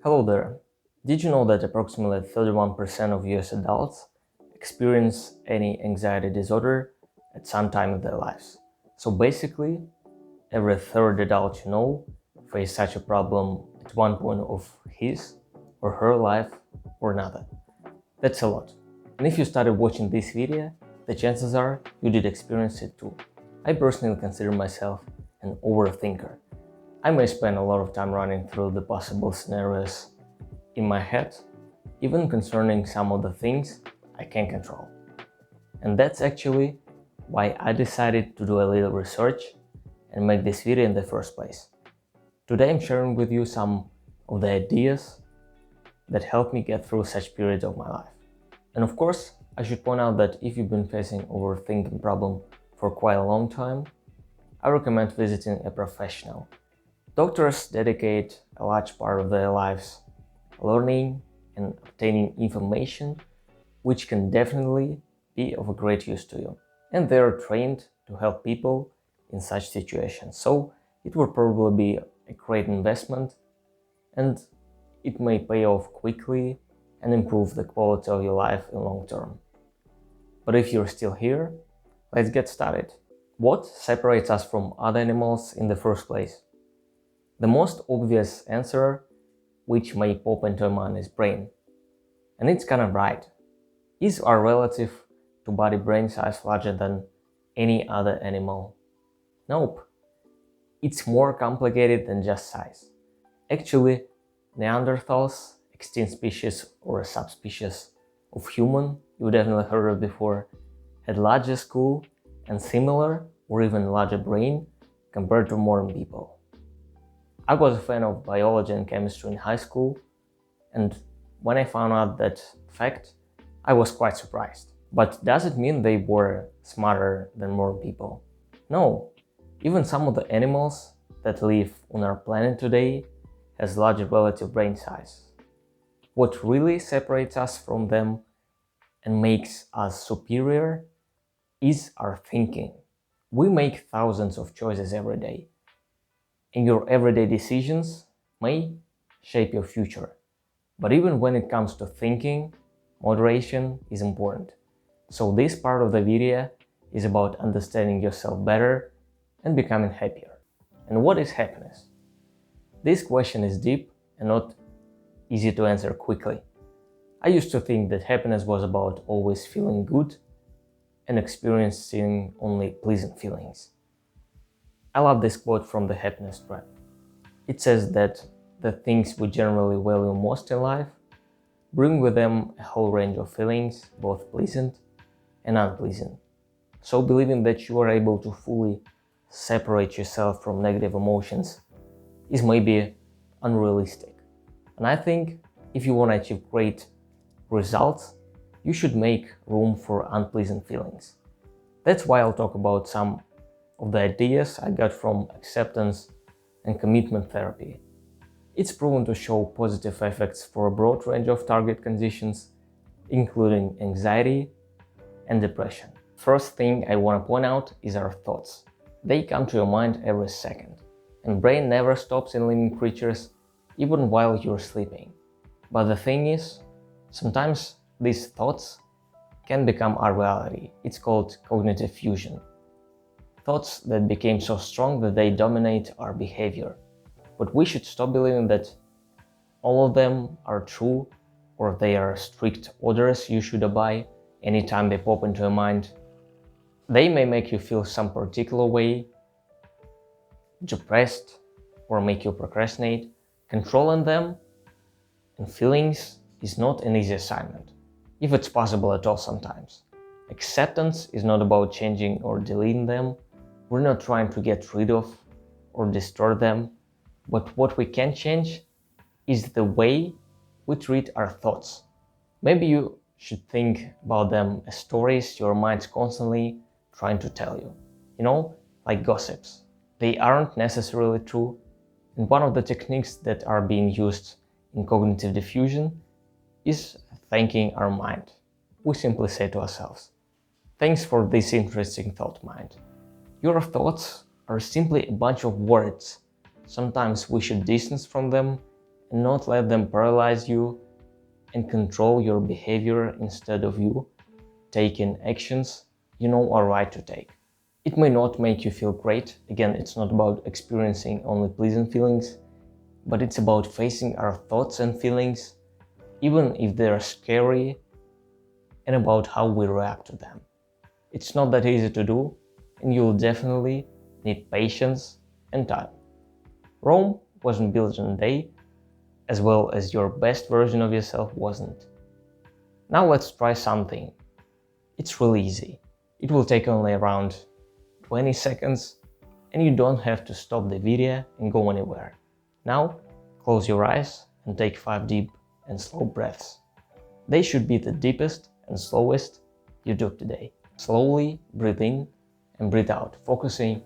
Hello there. Did you know that approximately 31% of US adults experience any anxiety disorder at some time of their lives? So basically, every third adult you know face such a problem at one point of his or her life or another. That's a lot. And if you started watching this video, the chances are you did experience it too. I personally consider myself an overthinker. I may spend a lot of time running through the possible scenarios in my head, even concerning some of the things I can control. And that's actually why I decided to do a little research and make this video in the first place. Today I'm sharing with you some of the ideas that helped me get through such periods of my life. And of course, I should point out that if you've been facing overthinking problem for quite a long time, I recommend visiting a professional. Doctors dedicate a large part of their lives learning and obtaining information, which can definitely be of a great use to you. And they are trained to help people in such situations. So it will probably be a great investment and it may pay off quickly and improve the quality of your life in long term. But if you're still here, let's get started. What separates us from other animals in the first place? The most obvious answer, which may pop into your mind, is brain. And it's kind of right. Is our relative to body brain size larger than any other animal? Nope. It's more complicated than just size. Actually, Neanderthals, extinct species or a subspecies of human you definitely heard of before, had larger skull and similar or even larger brain compared to modern people. I was a fan of biology and chemistry in high school, and when I found out that fact, I was quite surprised. But does it mean they were smarter than modern people? No. Even some of the animals that live on our planet today has larger relative brain size. What really separates us from them and makes us superior is our thinking. We make thousands of choices every day, and your everyday decisions may shape your future. But even when it comes to thinking, moderation is important. So this part of the video is about understanding yourself better and becoming happier. And what is happiness? This question is deep and not easy to answer quickly. I used to think that happiness was about always feeling good and experiencing only pleasant feelings. I love this quote from the Happiness Trap. It says that the things we generally value most in life bring with them a whole range of feelings, both pleasant and unpleasant. So believing that you are able to fully separate yourself from negative emotions is maybe unrealistic. And I think if you want to achieve great results, you should make room for unpleasant feelings. That's why I'll talk about some of the ideas I got from acceptance and commitment therapy. It's proven to show positive effects for a broad range of target conditions, including anxiety and depression. First thing I want to point out is our thoughts. They come to your mind every second, and brain never stops in living creatures, even while you're sleeping. But the thing is, sometimes these thoughts can become our reality. It's called cognitive fusion. Thoughts that became so strong that they dominate our behavior. But we should stop believing that all of them are true or they are strict orders you should obey anytime they pop into your mind. They may make you feel some particular way, depressed, or make you procrastinate. Controlling them and feelings is not an easy assignment, if it's possible at all sometimes. Acceptance is not about changing or deleting them. We're not trying to get rid of or destroy them, but what we can change is the way we treat our thoughts. Maybe you should think about them as stories your mind's constantly trying to tell you. Like gossips. They aren't necessarily true, and one of the techniques that are being used in cognitive diffusion is thanking our mind. We simply say to ourselves, "Thanks for this interesting thought, mind. Your thoughts are simply a bunch of words. Sometimes we should distance from them and not let them paralyze you and control your behavior instead of you taking actions you know are right to take. It may not make you feel great. Again, it's not about experiencing only pleasant feelings, but it's about facing our thoughts and feelings, even if they're scary, and about how we react to them. It's not that easy to do, and you'll definitely need patience and time. Rome wasn't built in a day, as well as your best version of yourself wasn't. Now let's try something. It's really easy. It will take only around 20 seconds, and you don't have to stop the video and go anywhere. Now, close your eyes and take 5 deep and slow breaths. They should be the deepest and slowest you took today. Slowly breathe in and breathe out, focusing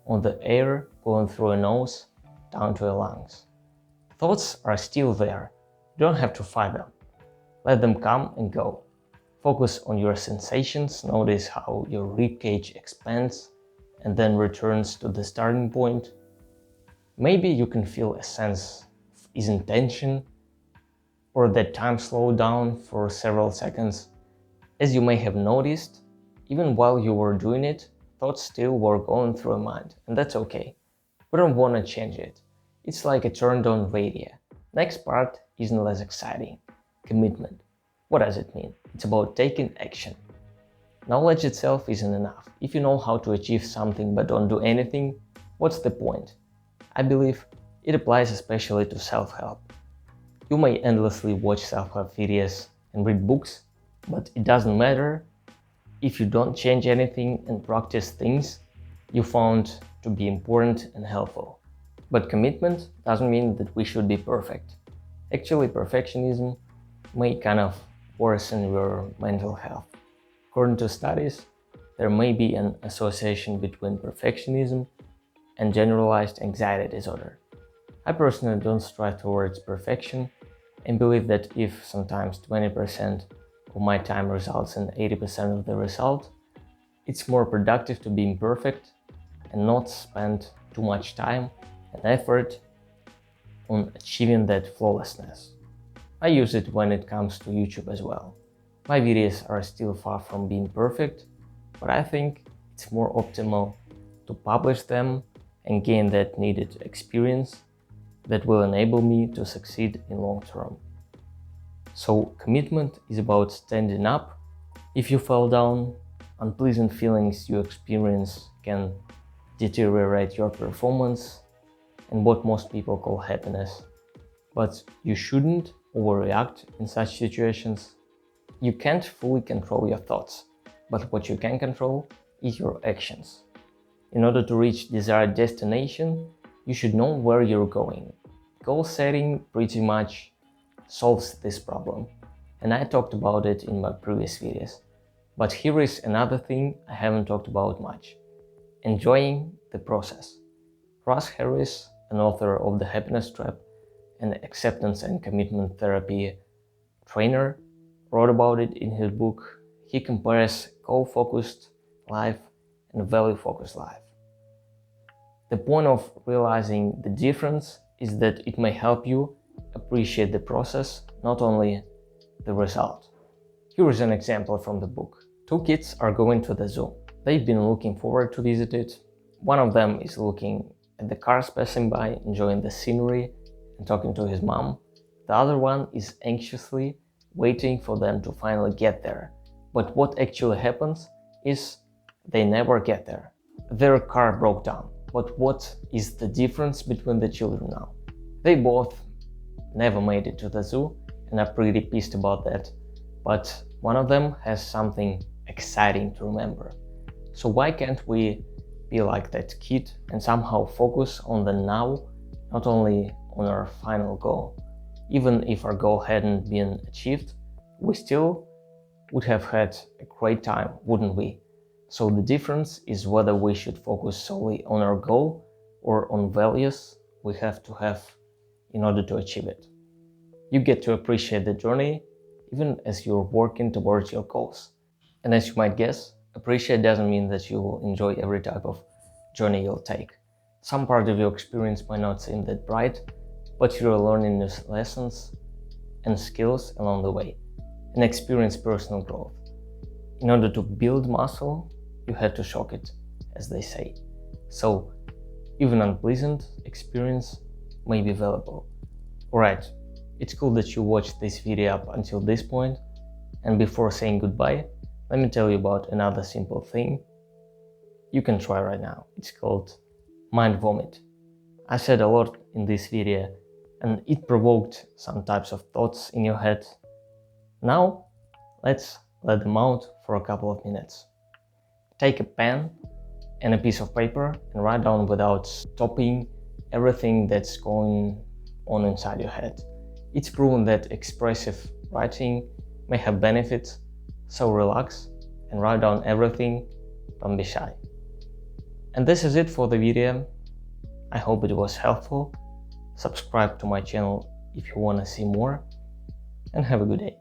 on the air going through your nose down to your lungs. Thoughts are still there. You don't have to fight them. Let them come and go. Focus on your sensations. Notice how your ribcage expands and then returns to the starting point. Maybe you can feel a sense of ease in tension, or that time slowed down for several seconds. As you may have noticed, even while you were doing it, thoughts still were going through your mind, and that's okay. We don't want to change it. It's like a turned on radio. Next part isn't less exciting. Commitment. What does it mean? It's about taking action. Knowledge itself isn't enough. If you know how to achieve something but don't do anything, what's the point? I believe it applies especially to self-help. You may endlessly watch self-help videos and read books, but it doesn't matter if you don't change anything and practice things you found to be important and helpful. But commitment doesn't mean that we should be perfect. Actually, perfectionism may kind of worsen your mental health. According to studies, there may be an association between perfectionism and generalized anxiety disorder. I personally don't strive towards perfection and believe that if sometimes 20% of my time results in 80% of the result, it's more productive to be imperfect and not spend too much time and effort on achieving that flawlessness. I use it when it comes to YouTube as well. My videos are still far from being perfect, but I think it's more optimal to publish them and gain that needed experience that will enable me to succeed in long term. So commitment is about standing up. If you fall down, unpleasant feelings you experience can deteriorate your performance and what most people call happiness. But you shouldn't overreact in such situations. You can't fully control your thoughts, but what you can control is your actions. In order to reach desired destination, you should know where you're going. Goal setting pretty much solves this problem, and I talked about it in my previous videos. But here is another thing I haven't talked about much: enjoying the process. Russ Harris, an author of The Happiness Trap and Acceptance and Commitment Therapy trainer, wrote about it in his book. He compares goal-focused life and value-focused life. The point of realizing the difference is that it may help you appreciate the process, not only the result. Here is an example from the book. 2 kids are going to the zoo. They've been looking forward to visit it. One of them is looking at the cars passing by, enjoying the scenery and talking to his mom. The other one is anxiously waiting for them to finally get there. But what actually happens is they never get there. Their car broke down. But what is the difference between the children now? They both never made it to the zoo and are pretty pissed about that. But one of them has something exciting to remember. So why can't we be like that kid and somehow focus on the now, not only on our final goal? Even if our goal hadn't been achieved, we still would have had a great time, wouldn't we? So the difference is whether we should focus solely on our goal or on values we have to have in order to achieve it. You get to appreciate the journey even as you're working towards your goals. And as you might guess, appreciate doesn't mean that you will enjoy every type of journey you'll take. Some part of your experience might not seem that bright, but you're learning new lessons and skills along the way and experience personal growth. In order to build muscle, you have to shock it, as they say. So, even unpleasant experience may be valuable. Alright, it's cool that you watched this video up until this point, and before saying goodbye, let me tell you about another simple thing you can try right now. It's called mind vomit. I said a lot in this video, and it provoked some types of thoughts in your head. Now, let's let them out for a couple of minutes. Take a pen and a piece of paper and write down without stopping everything that's going on inside your head. It's proven that expressive writing may have benefits, so relax and write down everything, don't be shy. And this is it for the video. I hope it was helpful. Subscribe to my channel if you want to see more, and have a good day.